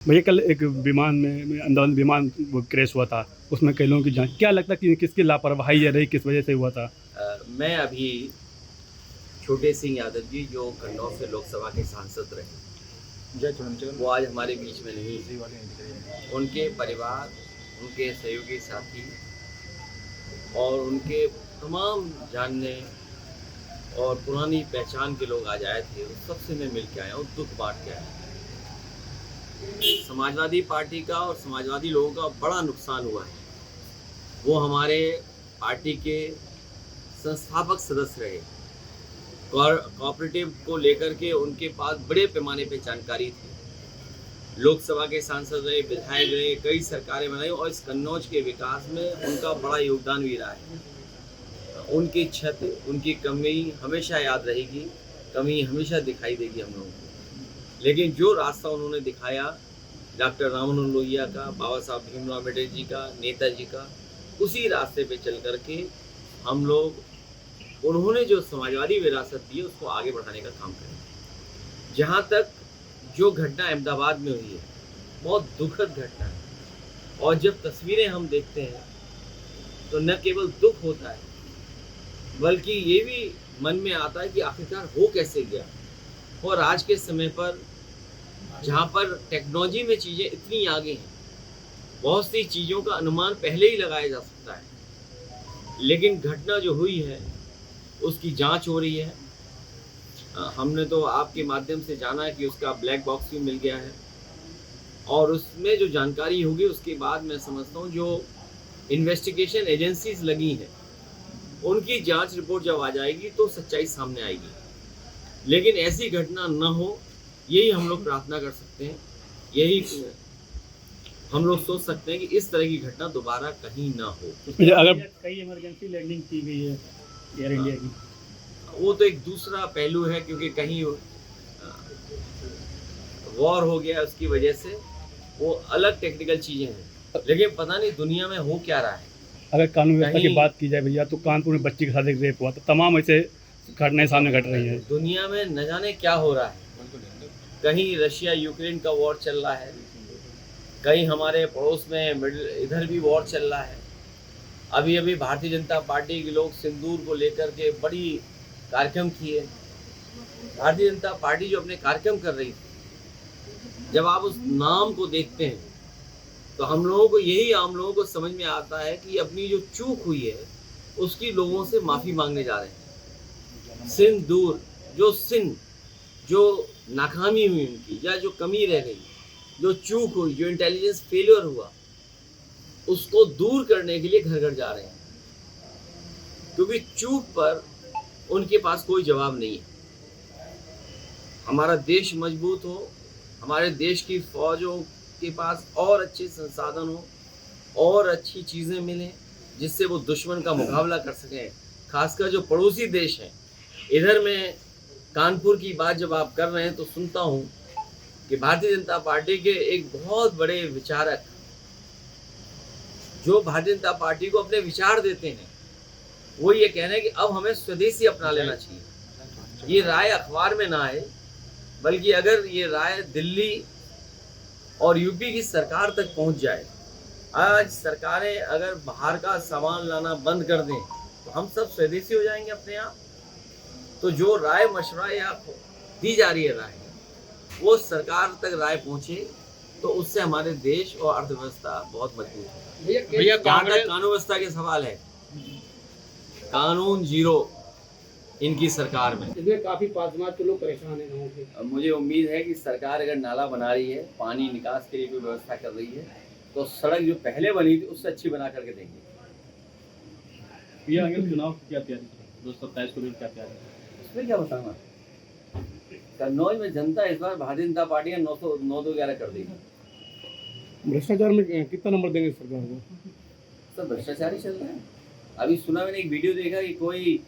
भैया कल एक विमान में अंदमान विमान वो क्रैश हुआ था, उसमें कई लोगों की जान, क्या लगता है कि किसकी लापरवाही रही, किस वजह से हुआ था? मैं अभी छोटे सिंह यादव जी जो कन्नौज से लोकसभा के सांसद रहे, वो आज हमारे बीच में नहीं। उनके परिवार, उनके सहयोगी साथी और उनके तमाम जानने और पुरानी पहचान के लोग आज आए थे। उस सबसे मैं मिल के आया हूँ, दुख बांट के आया हूँ। समाजवादी पार्टी का और समाजवादी लोगों का बड़ा नुकसान हुआ है। वो हमारे पार्टी के संस्थापक सदस्य रहे। कोऑपरेटिव को लेकर के उनके पास बड़े पैमाने पे जानकारी थी। लोकसभा के सांसद रहे, विधायक रहे, कई सरकारें बनाई और इस कन्नौज के विकास में उनका बड़ा योगदान भी रहा है। उनकी क्षति, उनकी कमी हमेशा याद रहेगी, कमी हमेशा दिखाई देगी हम लोगों को। लेकिन जो रास्ता उन्होंने दिखाया, डॉक्टर रामानंद लोहिया का, बाबा साहब भीमराव अम्बेडकर जी का, नेताजी का, उसी रास्ते पे चल करके हम लोग उन्होंने जो समाजवादी विरासत दी उसको आगे बढ़ाने का काम करें। जहाँ तक जो घटना अहमदाबाद में हुई है, बहुत दुखद घटना है। और जब तस्वीरें हम देखते हैं तो न केवल दुख होता है, बल्कि ये भी मन में आता है कि आखिरकार हो कैसे गया। और आज के समय पर जहाँ पर टेक्नोलॉजी में चीज़ें इतनी आगे हैं, बहुत सी चीज़ों का अनुमान पहले ही लगाया जा सकता है, लेकिन घटना जो हुई है उसकी जांच हो रही है। हमने तो आपके माध्यम से जाना है कि उसका ब्लैक बॉक्स भी मिल गया है और उसमें जो जानकारी होगी उसके बाद मैं समझता हूँ जो इन्वेस्टिगेशन एजेंसीज लगी हैं उनकी जांच रिपोर्ट जब आ जाएगी तो सच्चाई सामने आएगी। लेकिन ऐसी घटना न हो, यही हम लोग प्रार्थना कर सकते हैं, यही हम लोग सोच सकते हैं कि इस तरह की घटना दोबारा कहीं ना हो। अगर कई इमरजेंसी लैंडिंग की गई है एयर इंडिया की, वो तो एक दूसरा पहलू है, क्योंकि कहीं वॉर हो गया उसकी वजह से, वो अलग टेक्निकल चीज़ें हैं। लेकिन पता नहीं दुनिया में हो क्या रहा है। अगर कानून व्यवस्था की बात की जाए भैया, तो कानपुर में बच्ची के साथ एक रेप हुआ था, तमाम ऐसे घटनाएं सामने घट रही हैं। दुनिया में न जाने क्या हो रहा है। कहीं रशिया यूक्रेन का वॉर चल रहा है, कहीं हमारे पड़ोस में इधर भी वॉर चल रहा है। अभी अभी भारतीय जनता पार्टी के लोग सिंदूर को लेकर के बड़ी कार्यक्रम किए। भारतीय जनता पार्टी जो अपने कार्यक्रम कर रही थी, जब आप उस नाम को देखते हैं तो हम लोगों को, यही आम लोगों को समझ में आता है कि अपनी जो चूक हुई है उसकी लोगों से माफ़ी मांगने जा रहे हैं। सिंदूर, जो नाकामी हुई उनकी, या जो कमी रह गई, जो चूक हुई, जो इंटेलिजेंस फेलियर हुआ, उसको दूर करने के लिए घर घर जा रहे हैं, क्योंकि चूक पर उनके पास कोई जवाब नहीं है। हमारा देश मजबूत हो, हमारे देश की फौजों के पास और अच्छे संसाधन हो और अच्छी चीज़ें मिलें जिससे वो दुश्मन का मुकाबला कर सकें। खासकर जो पड़ोसी देश हैं, इधर में कानपुर की बात जब आप कर रहे हैं तो सुनता हूँ कि भारतीय जनता पार्टी के एक बहुत बड़े विचारक, जो भारतीय जनता पार्टी को अपने विचार देते हैं, वो ये कह रहे हैं कि अब हमें स्वदेशी अपना लेना चाहिए। ये राय अखबार में ना आए, बल्कि अगर ये राय दिल्ली और यूपी की सरकार तक पहुंच जाए, आज सरकारें अगर बाहर का सामान लाना बंद कर दें तो हम सब स्वदेशी हो जाएंगे अपने आप। तो जो राय मशवरा या दी जा रही है राय, वो सरकार तक राय पहुंचे तो उससे हमारे देश और अर्थव्यवस्था बहुत मजबूत है। भैया जहाँ तक कानून व्यवस्था के सवाल है, कानून जीरो इनकी सरकार में। इसमें काफी पासमात के लोग परेशान हैं गाँव के। मुझे उम्मीद है कि सरकार अगर नाला बना रही है, पानी निकास के लिए कोई व्यवस्था कर रही है, तो सड़क जो पहले बनी थी उससे अच्छी बना करके देंगे। भैया आगे चुनाव की क्या तैयारी है? 227 को क्या तैयारी है? उसमें क्या बताना, कन्नौज में जनता इस बार भारतीय जनता पार्टी का 911 कर देगी। भ्रष्टाचार में कितना नंबर देंगे सरकार को? सब भ्रष्टाचार ही चल रहा है। अभी सुना, मैंने एक वीडियो देखा कि कोई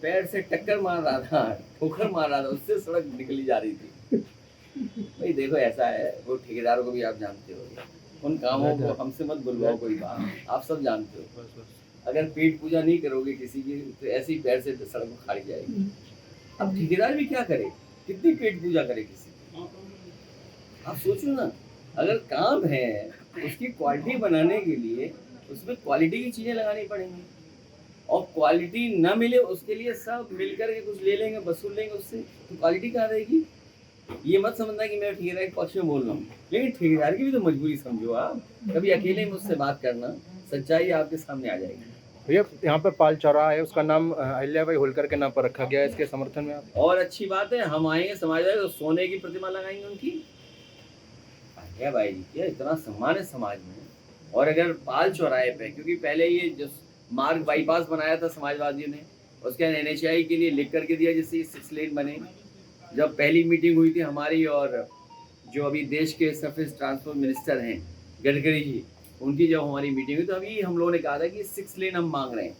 पैर से टक्कर मार रहा था, ठोकर मार रहा था, उससे सड़क निकली जा रही थी। भाई देखो, ऐसा है, वो ठेकेदारों को भी आप जानते हो, उन कामों को हमसे मत बुलवाओ कोई बात, आप सब जानते हो। अगर पेट पूजा नहीं करोगे किसी की तो ऐसे ही पैर से सड़क को खाड़ी जाएगी। अब ठेकेदार भी क्या करे, कितनी पेट पूजा करे किसी की, आप सोचो ना। अगर काम है उसकी क्वालिटी बनाने के लिए उसमें क्वालिटी की चीज़ें लगानी पड़ेंगी, और क्वालिटी न मिले उसके लिए सब मिलकर के कुछ ले लेंगे, वसूल लेंगे उससे, तो क्वालिटी कहाँ रहेगी। ये मत समझना कि मैं ठेकेदार के पक्ष में बोल रहा हूँ, लेकिन ठेकेदार की भी तो मजबूरी समझो आप। कभी अकेले मुझसे बात करना, सच्चाई आपके सामने आ जाएगी। भैया यहाँ पे पाल चौराहा है, उसका नाम अहिल्याबाई होलकर के नाम पर रखा गया है, इसके समर्थन में आप? और अच्छी बात है, हम आएंगे समाज आएगा तो सोने की प्रतिमा लगाएंगे उनकी। अहिल्याबाई जी के इतना सम्मान है समाज में। और अगर पाल चौराहे पे, क्योंकि पहले ये जो मार्ग बाईपास बनाया था समाजवादियों ने, उसके NHAI के लिए लिख करके दिया जिससे 6 लेन बने। जब पहली मीटिंग हुई थी हमारी और जो अभी देश के सरफेस ट्रांसपोर्ट मिनिस्टर हैं गडकरी जी, उनकी जब हमारी मीटिंग हुई तो अभी हम लोगों ने कहा था कि 6 लेन हम मांग रहे हैं,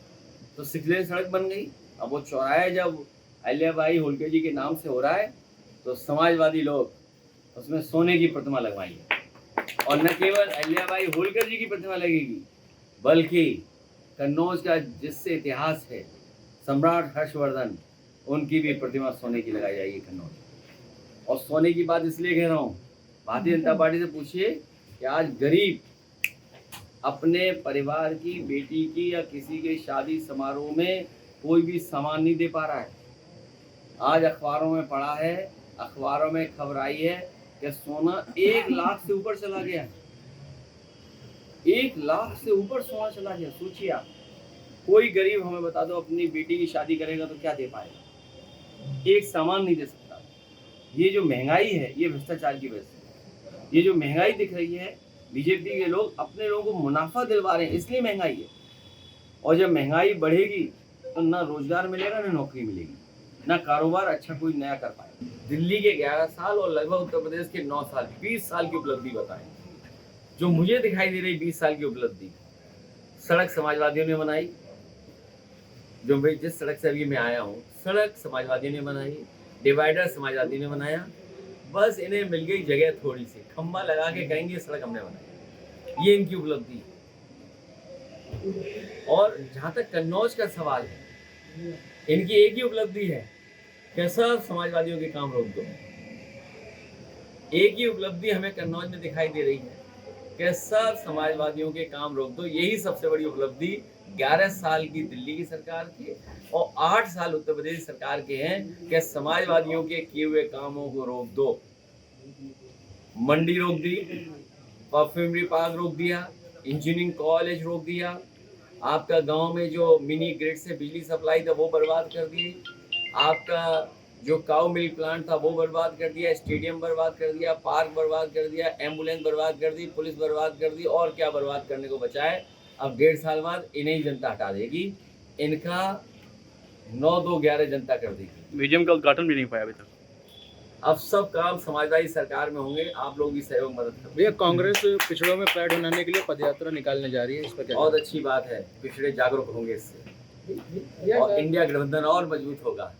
तो 6 लेन सड़क बन गई। अब वो चौराहा जब अहिल्याबाई होलकर जी के नाम से हो रहा है तो समाजवादी लोग उसमें सोने की प्रतिमा लगवाएंगे, और न केवल अहिल्याबाई होलकर जी की प्रतिमा लगेगी बल्कि कन्नौज का जिससे इतिहास है सम्राट हर्षवर्धन, उनकी भी प्रतिमा सोने की लगाई जाएगी कन्नौज। और सोने की बात इसलिए कह रहा हूँ, भारतीय जनता पार्टी से पूछिए कि आज गरीब अपने परिवार की बेटी की या किसी के शादी समारोह में कोई भी सामान नहीं दे पा रहा है। आज अखबारों में पढ़ा है, अखबारों में खबर आई है कि सोना 1 लाख से ऊपर चला गया है। 1 लाख से ऊपर सोना चला गया। सोचिए आप, कोई गरीब हमें बता दो अपनी बेटी की शादी करेगा तो क्या दे पाएगा, एक सामान नहीं दे सकता। ये जो महंगाई है ये भ्रष्टाचार की वजह से। ये जो महंगाई दिख रही है, बीजेपी के लोग अपने लोगों को मुनाफा दिलवा रहे हैं, इसलिए महंगाई है। और जब महंगाई बढ़ेगी तो ना रोजगार मिलेगा, ना नौकरी मिलेगी, ना कारोबार अच्छा कोई नया कर पाएगा। दिल्ली के 11 साल और लगभग उत्तर प्रदेश के 9 साल, 20 साल की उपलब्धि बताएं। जो मुझे दिखाई दे रही 20 साल की उपलब्धि, सड़क समाजवादियों ने बनाई। जो मैं जिस सड़क से अभी मैं आया हूँ, सड़क समाजवादियों ने बनाई, डिवाइडर समाजवादियों ने बनाया। बस इन्हें मिल गई जगह थोड़ी सी, खंबा लगा के कहेंगे सड़क हमने बनाई, ये इनकी उपलब्धि। और जहाँ तक कन्नौज का सवाल है, इनकी एक ही उपलब्धि है कि सब समाजवादियों के काम रोक दो। एक ही उपलब्धि हमें कन्नौज में दिखाई दे रही है कि सब समाजवादियों के काम रोक दो। यही सबसे बड़ी उपलब्धि 11 साल की दिल्ली की सरकार की और 8 साल उत्तर प्रदेश सरकार के हैं कि समाजवादियों के किए हुए कामों को रोक दो। मंडी रोक दी, परफ्यूमरी पार्क रोक दिया, इंजीनियरिंग कॉलेज रोक दिया, आपका गांव में जो मिनी ग्रिड से बिजली सप्लाई था वो बर्बाद कर दिए, आपका जो काउ मिल्क प्लांट था वो बर्बाद कर दिया, स्टेडियम बर्बाद कर दिया, पार्क बर्बाद कर दिया, एम्बुलेंस बर्बाद कर दी, पुलिस बर्बाद कर दी, और क्या बर्बाद करने को बचा है। अब 1.5 साल बाद इन्हें जनता हटा देगी, इनका 9-2-11 जनता कर देगी। म्यूजियम का उद्घाटन भी नहीं पाया अभी तक। अब सब काम समाजवादी सरकार में होंगे, आप लोग भी सहयोग मदद करें। भैया कांग्रेस पिछड़ों में पैड बनाने के लिए पदयात्रा निकालने जा रही है, इस पर क्या? बहुत अच्छी बात है, पिछड़े जागरूक होंगे इससे और इंडिया गठबंधन और मजबूत होगा।